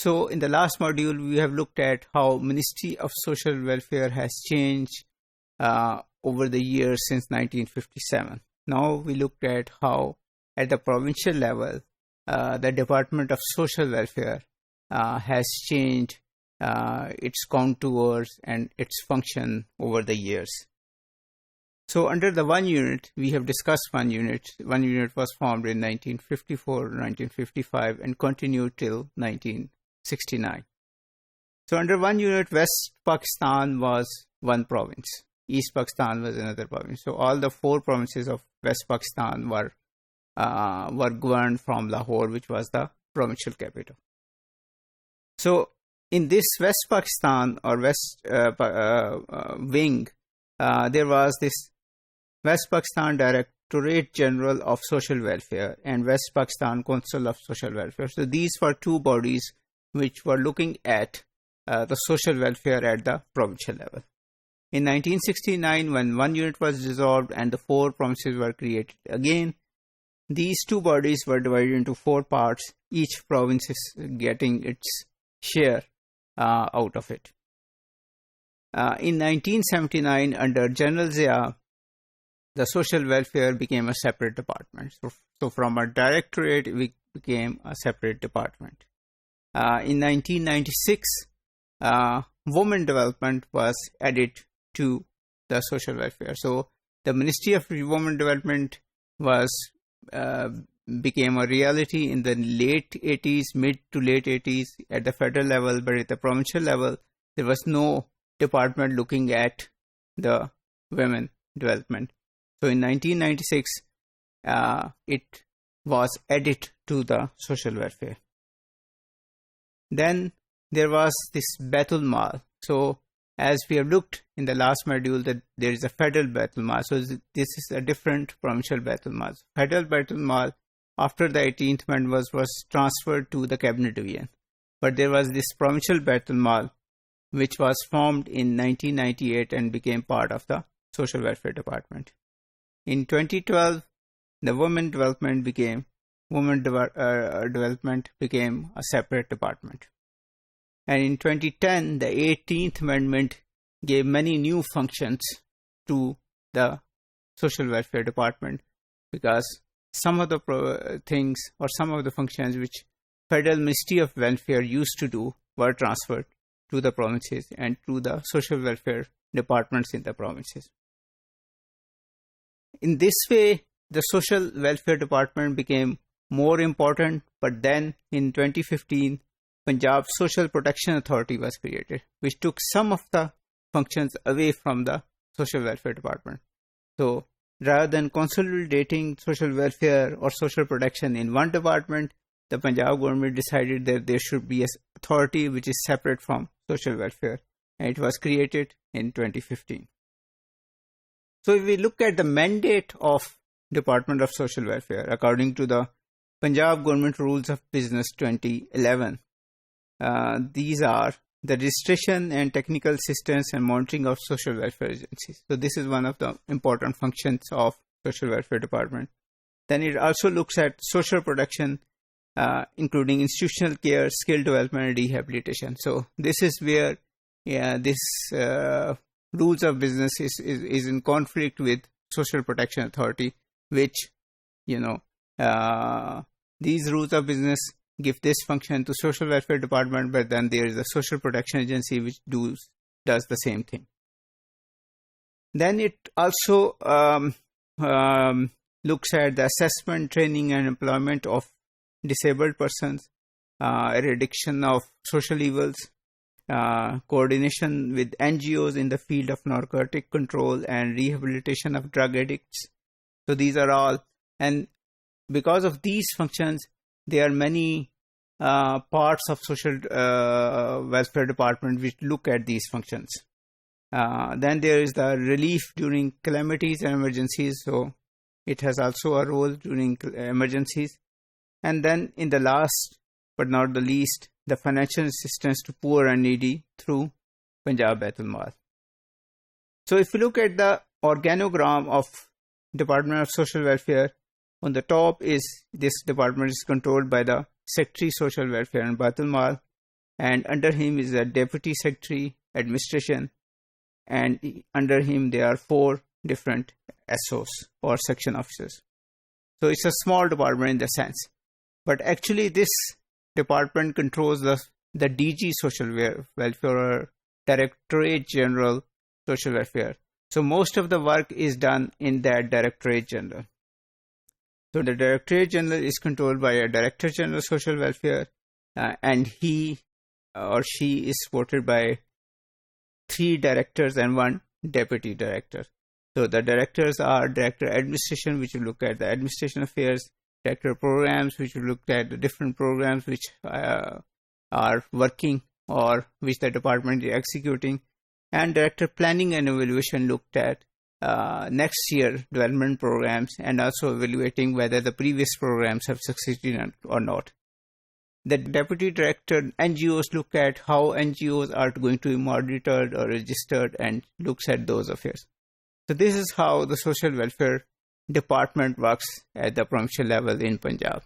So in the last module, we have looked at how Ministry of Social Welfare has changed over the years since 1957. Now we looked at how at the provincial level, the Department of Social Welfare has changed its contours and its function over the years. So under the one unit, we have discussed one unit. One unit was formed in 1954, 1955 and continued till 1969. So under one unit, West Pakistan was one province. East Pakistan was another province. So all the four provinces of West Pakistan were governed from Lahore, which was the provincial capital. So in this West Pakistan or West wing, there was this West Pakistan Directorate General of Social Welfare and West Pakistan Council of Social Welfare. So these were two bodies which were looking at the social welfare at the provincial level. In 1969, when one unit was dissolved and the four provinces were created again, these two bodies were divided into four parts, each province is getting its share out of it. In 1979, under General Zia, the social welfare became a separate department. So from a directorate, it became a separate department. In 1996, women development was added to the social welfare. So the Ministry of Women Development became a reality in the late 80s, mid to late 80s at the federal level, but at the provincial level, there was no department looking at the women development. So in 1996, it was added to the social welfare. Then there was this Baitul Mal. So as we have looked in the last module, that there is a federal Baitul Mal. So this is a different provincial Baitul Mal. Federal Baitul Mal, after the 18th Amendment, was transferred to the Cabinet Division. But there was this provincial Baitul Mal, which was formed in 1998 and became part of the Social Welfare Department. In 2012, the Women Development became a separate department. And in 2010, the 18th Amendment gave many new functions to the Social Welfare Department, because some of the things or some of the functions which Federal Ministry of Welfare used to do were transferred to the provinces and to the social welfare departments in the provinces. In this way, the Social Welfare Department became more important, but then in 2015, Punjab Social Protection Authority was created, which took some of the functions away from the Social Welfare Department. So rather than consolidating social welfare or social protection in one department, the Punjab government decided that there should be an authority which is separate from social welfare, and it was created in 2015. So if we look at the mandate of Department of Social Welfare, according to the Punjab Government Rules of Business 2011, these are the registration and technical assistance and monitoring of social welfare agencies. So this is one of the important functions of Social Welfare Department. Then it also looks at social protection, including institutional care, skill development, and rehabilitation. So this is where this rules of business is in conflict with Social Protection Authority, which, these rules of business give this function to Social Welfare Department, but then there is a Social Protection Agency which does the same thing. Then it also looks at the assessment, training, and employment of disabled persons, eradication of social evils, coordination with NGOs in the field of narcotic control, and rehabilitation of drug addicts. So these are all, and because of these functions, there are many parts of Social Welfare Department which look at these functions. Then there is the relief during calamities and emergencies. So it has also a role during emergencies. And then in the last but not the least, the financial assistance to poor and needy through Punjab Baitul Mal. So if you look at the organogram of Department of Social Welfare, on the top is this department is controlled by the Secretary Social Welfare and Baitul Mal. and under him is a deputy secretary, administration, and under him there are 4 different SOs or section officers. So it's a small department in the sense, but actually this department controls the DG social welfare or Directorate General Social Welfare. So most of the work is done in that Directorate General. So the Directorate General is controlled by a Director General Social Welfare, and he or she is supported by 3 directors and 1 deputy director. So the directors are Director Administration, which will look at the administration affairs, Director Programs, which will look at the different programs which are working or which the department is executing, and Director Planning and Evaluation looked at next year development programs and also evaluating whether the previous programs have succeeded or not. The Deputy Director NGOs look at how NGOs are going to be monitored or registered and looks at those affairs. So this is how the social welfare department works at the provincial level in Punjab.